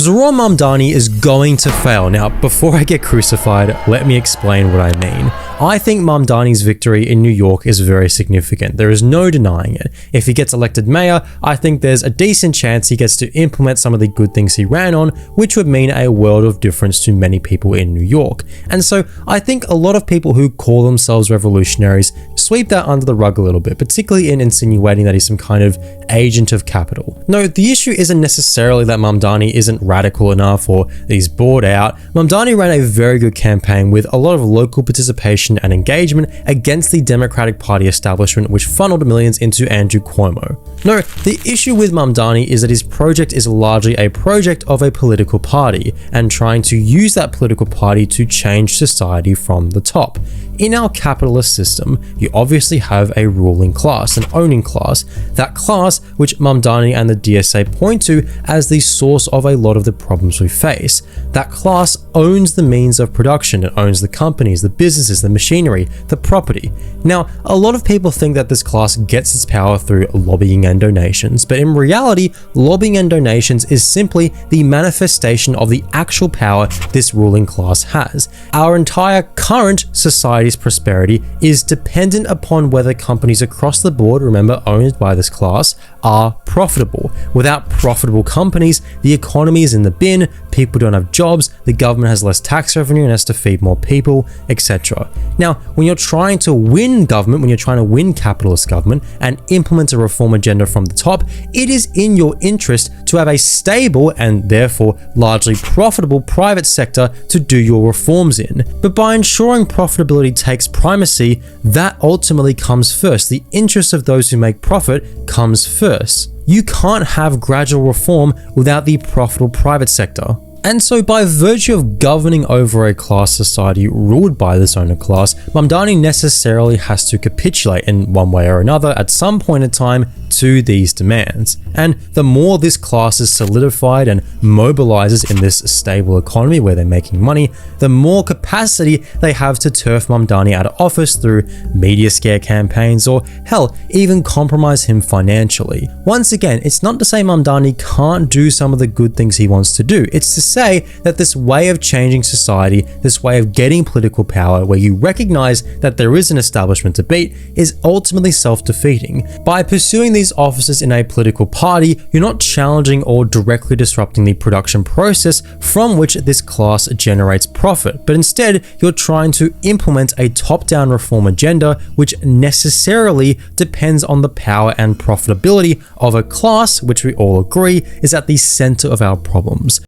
Zohran Mamdani is going to fail. Now, before I get crucified, let me explain what I mean. I think Mamdani's victory in New York is very significant. There is no denying it. If he gets elected mayor, I think there's a decent chance he gets to implement some of the good things he ran on, which would mean a world of difference to many people in New York. And so I think a lot of people who call themselves revolutionaries sweep that under the rug a little bit, particularly in insinuating that he's some kind of agent of capital. No, the issue isn't necessarily that Mamdani isn't radical enough or that he's bored out. Mamdani ran a very good campaign with a lot of local participation and engagement against the Democratic Party establishment, which funneled millions into Andrew Cuomo. No, the issue with Mamdani is that his project is largely a project of a political party and trying to use that political party to change society from the top. In our capitalist system, you obviously have a ruling class, an owning class, that class which Mamdani and the DSA point to as the source of a lot of the problems we face. That class owns the means of production, it owns the companies, the businesses, the machinery, the property. Now, a lot of people think that this class gets its power through lobbying and donations, but in reality, lobbying and donations is simply the manifestation of the actual power this ruling class has. Our entire current society's prosperity is dependent upon whether companies across the board, remember owned by this class, are profitable. Without profitable companies, the economy is in the bin, people don't have jobs, the government has less tax revenue and has to feed more people, etc. Now, when you're trying to win government, when you're trying to win capitalist government and implement a reform agenda from the top, it is in your interest to have a stable and therefore largely profitable private sector to do your reforms in. But by ensuring profitability takes primacy, that ultimately comes first. The interest of those who make profit comes first. You can't have gradual reform without the profitable private sector. And so by virtue of governing over a class society ruled by this owner class, Mamdani necessarily has to capitulate in one way or another at some point in time to these demands. And the more this class is solidified and mobilizes in this stable economy where they're making money, the more capacity they have to turf Mamdani out of office through media scare campaigns or hell, even compromise him financially. Once again, it's not to say Mamdani can't do some of the good things he wants to do. It's to say that this way of changing society, this way of getting political power where you recognize that there is an establishment to beat, is ultimately self-defeating. By pursuing these offices in a political party, you're not challenging or directly disrupting the production process from which this class generates profit, but instead you're trying to implement a top-down reform agenda which necessarily depends on the power and profitability of a class which we all agree is at the center of our problems.